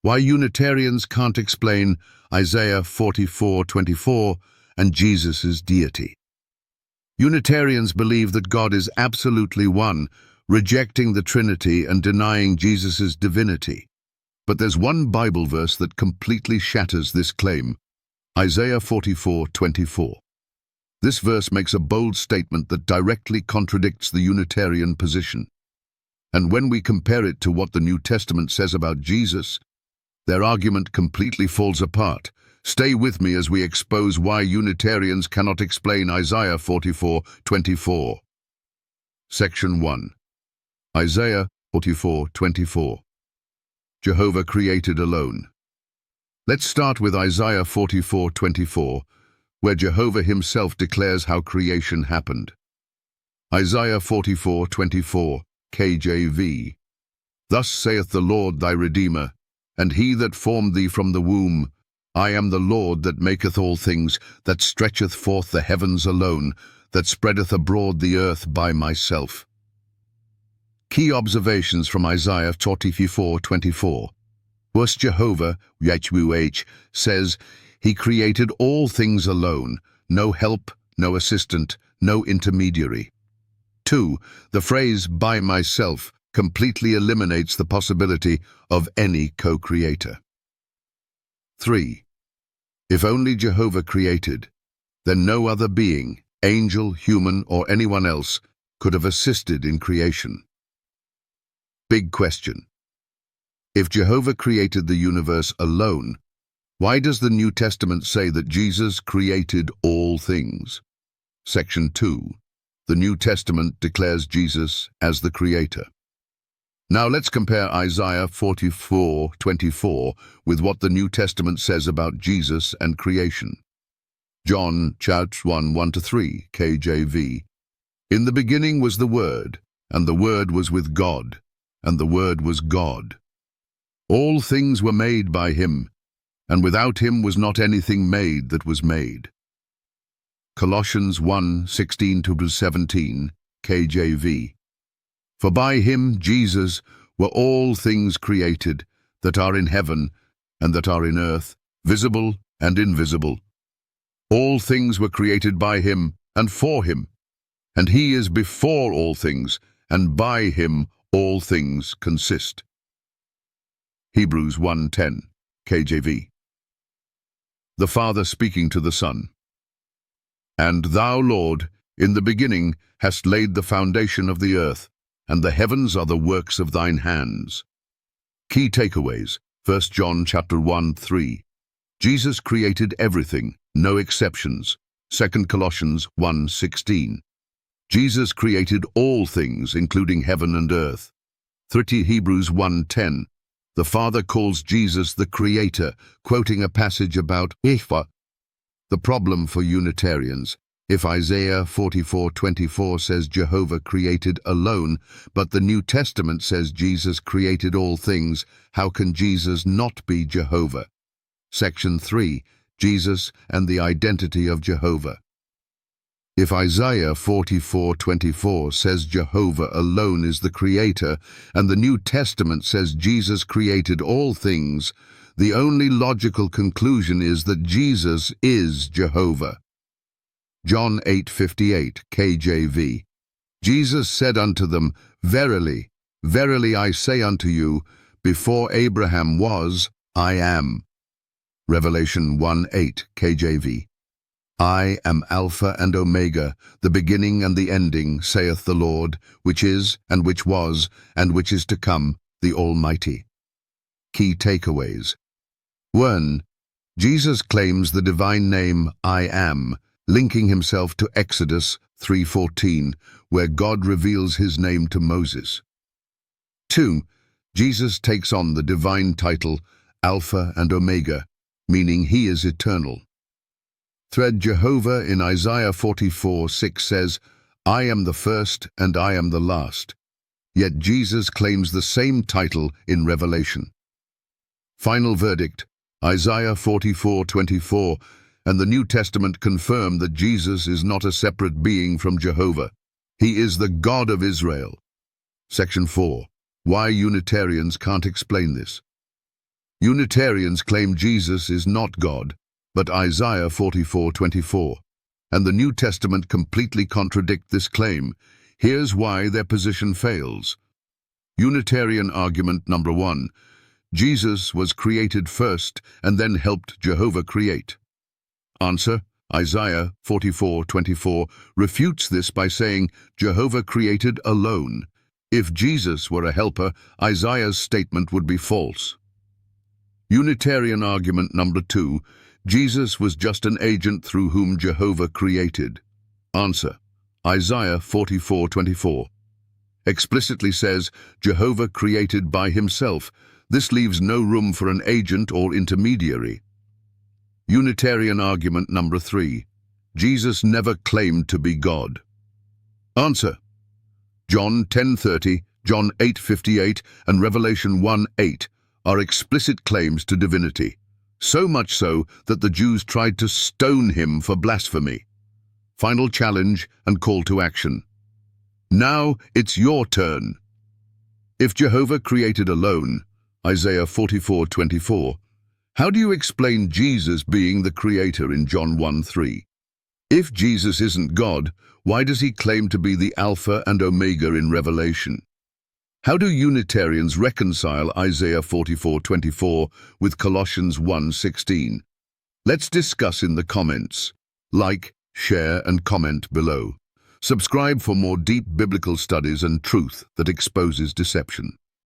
Why Unitarians can't explain Isaiah 44:24 and Jesus' deity. Unitarians believe that God is absolutely one, rejecting the Trinity and denying Jesus' divinity. But there's one Bible verse that completely shatters this claim, Isaiah 44:24. This verse makes a bold statement that directly contradicts the Unitarian position. And when we compare it to what the New Testament says about Jesus, their argument completely falls apart. Stay with me as we expose why Unitarians cannot explain Isaiah 44:24. Section 1. Isaiah 44:24. Jehovah created alone. Let's start with Isaiah 44:24, where Jehovah himself declares how creation happened. Isaiah 44:24, KJV. Thus saith the Lord thy Redeemer, and he that formed thee from the womb, I am the Lord that maketh all things, that stretcheth forth the heavens alone, that spreadeth abroad the earth by myself. Key observations from Isaiah 44:24. First, Jehovah, YHWH, says, he created all things alone, no help, no assistant, no intermediary. 2. The phrase, by myself, completely eliminates the possibility of any co-creator. 3. If only Jehovah created, then no other being, angel, human, or anyone else, could have assisted in creation. Big question. If Jehovah created the universe alone, why does the New Testament say that Jesus created all things? Section 2. The New Testament declares Jesus as the Creator. Now let's compare Isaiah 44:24 with what the New Testament says about Jesus and creation. John 1:1-3, KJV. In the beginning was the Word, and the Word was with God, and the Word was God. All things were made by him, and without him was not anything made that was made. Colossians 1:16-17, KJV. For by him, Jesus, were all things created, that are in heaven and that are in earth, visible and invisible. All things were created by him and for him, and he is before all things, and by him all things consist. Hebrews 1:10, KJV. The Father speaking to the Son. And thou, Lord, in the beginning hast laid the foundation of the earth, and the heavens are the works of thine hands. Key takeaways, 1 John 1:3. Jesus created everything, no exceptions. 2 Colossians 1:16. Jesus created all things, including heaven and earth. 30 Hebrews 1:10. The Father calls Jesus the Creator, quoting a passage about Ifa. The problem for Unitarians: if Isaiah 44:24 says Jehovah created alone, but the New Testament says Jesus created all things, how can Jesus not be Jehovah? Section 3. Jesus and the identity of Jehovah. If Isaiah 44:24 says Jehovah alone is the Creator, and the New Testament says Jesus created all things, the only logical conclusion is that Jesus is Jehovah. John 8:58, KJV. Jesus said unto them, Verily, verily I say unto you, before Abraham was, I am. Revelation 1:8, KJV. I am Alpha and Omega, the beginning and the ending, saith the Lord, which is, and which was, and which is to come, the Almighty. Key takeaways. 1. Jesus claims the divine name, I am, linking himself to Exodus 3:14, where God reveals his name to Moses. 2. Jesus takes on the divine title, Alpha and Omega, meaning he is eternal. Thread Jehovah in Isaiah 44:6 says, I am the first and I am the last. Yet Jesus claims the same title in Revelation. Final verdict, Isaiah 44:24 and the New Testament confirm that Jesus is not a separate being from Jehovah. He is the God of Israel. Section 4. Why Unitarians can't explain this. Unitarians claim Jesus is not God, but Isaiah 44:24, and the New Testament completely contradict this claim. Here's why their position fails. Unitarian argument number 1. Jesus was created first and then helped Jehovah create. Answer: Isaiah 44:24 refutes this by saying Jehovah created alone. If Jesus were a helper, Isaiah's statement would be false. Unitarian argument number 2. Jesus was just an agent through whom Jehovah created. Answer: Isaiah 44:24 explicitly says Jehovah created by himself. This leaves no room for an agent or intermediary. Unitarian argument number 3. Jesus never claimed to be God. Answer: John 10:30, John 8:58, and Revelation 1:8 are explicit claims to divinity, so much so that the Jews tried to stone him for blasphemy. Final challenge and call to action. Now it's your turn. If Jehovah created alone, Isaiah 44:24, how do you explain Jesus being the creator in John 1:3? If Jesus isn't God, why does he claim to be the Alpha and Omega in Revelation? How do Unitarians reconcile Isaiah 44:24 with Colossians 1:16? Let's discuss in the comments. Like, share, and comment below. Subscribe for more deep biblical studies and truth that exposes deception.